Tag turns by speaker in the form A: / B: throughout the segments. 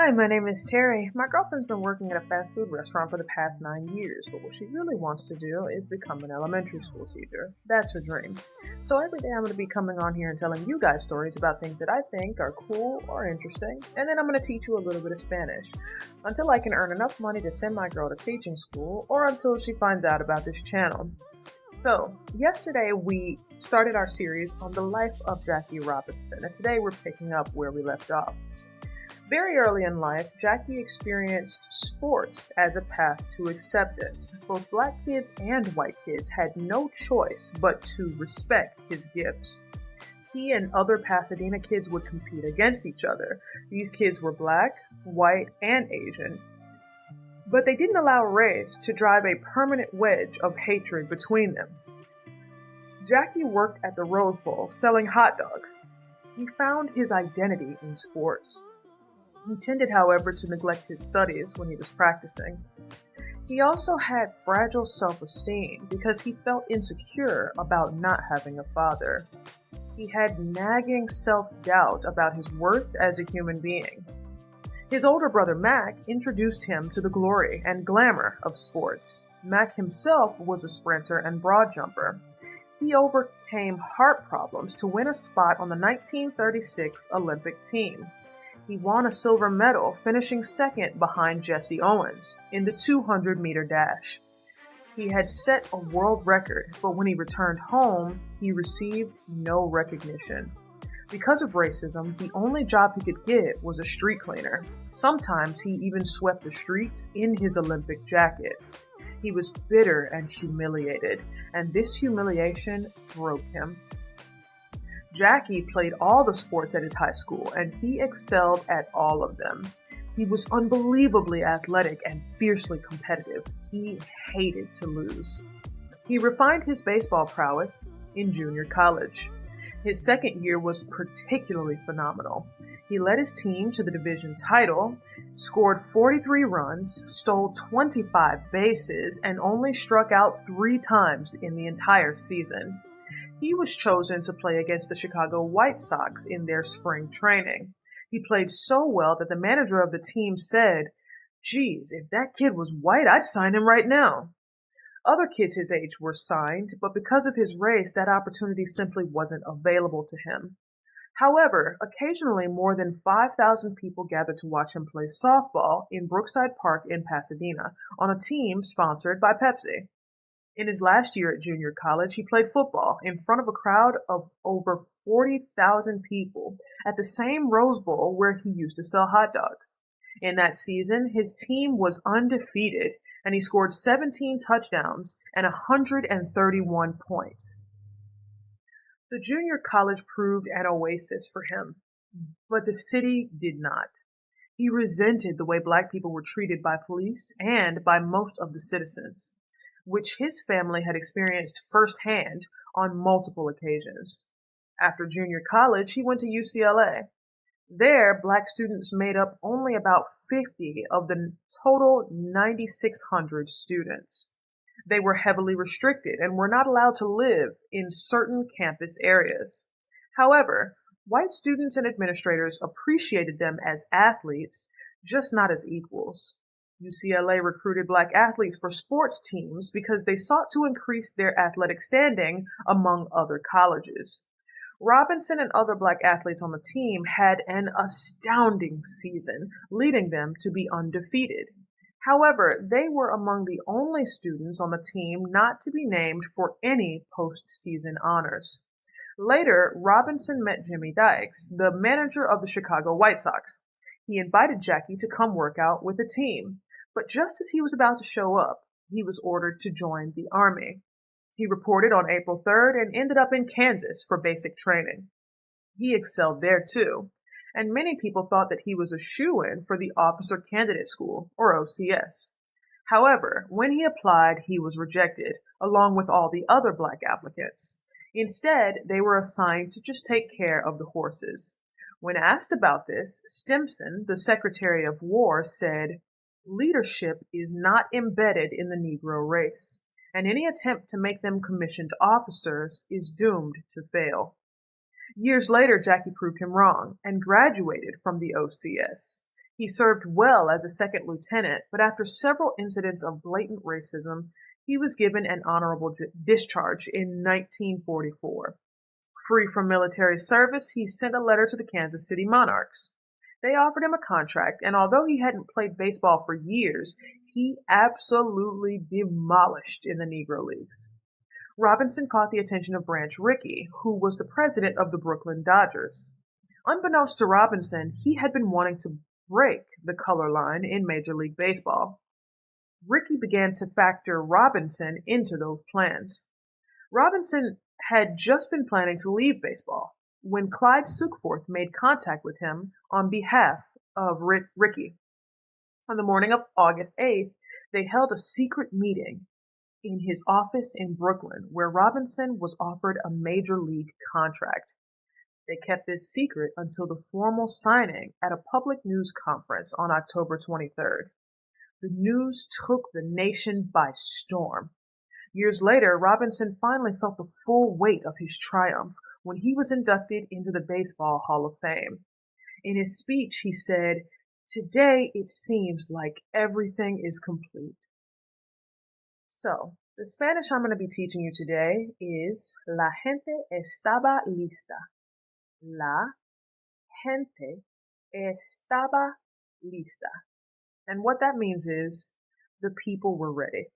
A: Hi, my name is Terry. My girlfriend's been working at a fast food restaurant for the past 9 years, but what she really wants to do is become an elementary school teacher. That's her dream. So every day I'm going to be coming on here and telling you guys stories about things that I think are cool or interesting, and then I'm going to teach you a little bit of Spanish until I can earn enough money to send my girl to teaching school or until she finds out about this channel. So, yesterday we started our series on the life of Jackie Robinson, and today we're picking up where we left off. Very early in life, Jackie experienced sports as a path to acceptance. Both black kids and white kids had no choice but to respect his gifts. He and other Pasadena kids would compete against each other. These kids were black, white, and Asian. But they didn't allow race to drive a permanent wedge of hatred between them. Jackie worked at the Rose Bowl selling hot dogs. He found his identity in sports. He tended, however, to neglect his studies when he was practicing. He also had fragile self-esteem because he felt insecure about not having a father. He had nagging self-doubt about his worth as a human being. His older brother Mac introduced him to the glory and glamour of sports. Mac himself was a sprinter and broad jumper. He overcame heart problems to win a spot on the 1936 Olympic team. He won a silver medal, finishing second behind Jesse Owens in the 200-meter dash. He had set a world record, but when he returned home, he received no recognition. Because of racism, the only job he could get was a street cleaner. Sometimes he even swept the streets in his Olympic jacket. He was bitter and humiliated, and this humiliation broke him. Jackie played all the sports at his high school, and he excelled at all of them. He was unbelievably athletic and fiercely competitive. He hated to lose. He refined his baseball prowess in junior college. His second year was particularly phenomenal. He led his team to the division title, scored 43 runs, stole 25 bases, and only struck out 3 times in the entire season. He was chosen to play against the Chicago White Sox in their spring training. He played so well that the manager of the team said, "Geez, if that kid was white, I'd sign him right now." Other kids his age were signed, but because of his race, that opportunity simply wasn't available to him. However, occasionally more than 5,000 people gathered to watch him play softball in Brookside Park in Pasadena on a team sponsored by Pepsi. In his last year at junior college, he played football in front of a crowd of over 40,000 people at the same Rose Bowl where he used to sell hot dogs. In that season, his team was undefeated, and he scored 17 touchdowns and 131 points. The junior college proved an oasis for him, but the city did not. He resented the way black people were treated by police and by most of the citizens, which his family had experienced firsthand on multiple occasions. After junior college, he went to UCLA. There, black students made up only about 50 of the total 9,600 students. They were heavily restricted and were not allowed to live in certain campus areas. However, white students and administrators appreciated them as athletes, just not as equals. UCLA recruited black athletes for sports teams because they sought to increase their athletic standing among other colleges. Robinson and other black athletes on the team had an astounding season, leading them to be undefeated. However, they were among the only students on the team not to be named for any postseason honors. Later, Robinson met Jimmy Dykes, the manager of the Chicago White Sox. He invited Jackie to come work out with the team. But just as he was about to show up, he was ordered to join the Army. He reported on April 3rd and ended up in Kansas for basic training. He excelled there too, and many people thought that he was a shoo-in for the Officer Candidate School, or OCS. However, when he applied, he was rejected, along with all the other black applicants. Instead, they were assigned to just take care of the horses. When asked about this, Stimson, the Secretary of War, said, "Leadership is not embedded in the Negro race, and any attempt to make them commissioned officers is doomed to fail." Years later, Jackie proved him wrong and graduated from the OCS. He served well as a second lieutenant, but after several incidents of blatant racism, he was given an honorable discharge in 1944. Free from military service, he sent a letter to the Kansas City Monarchs. They offered him a contract, and although he hadn't played baseball for years, he absolutely demolished in the Negro Leagues. Robinson caught the attention of Branch Rickey, who was the president of the Brooklyn Dodgers. Unbeknownst to Robinson, he had been wanting to break the color line in Major League Baseball. Rickey began to factor Robinson into those plans. Robinson had just been planning to leave baseball when Clyde Sukeforth made contact with him on behalf of Rickey. On the morning of August 8th, they held a secret meeting in his office in Brooklyn where Robinson was offered a major league contract. They kept this secret until the formal signing at a public news conference on October 23rd. The news took the nation by storm. Years later, Robinson finally felt the full weight of his triumph when he was inducted into the Baseball Hall of Fame. In his speech, he said, "Today it seems like everything is complete." So, the Spanish I'm going to be teaching you today is La gente estaba lista. La gente estaba lista. And what that means is the people were ready.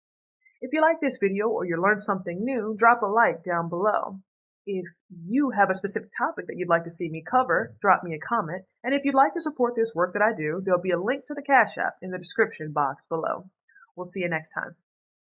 A: If you like this video or you learned something new, drop a like down below. If you have a specific topic that you'd like to see me cover, drop me a comment. And if you'd like to support this work that I do, there'll be a link to the Cash App in the description box below. We'll see you next time.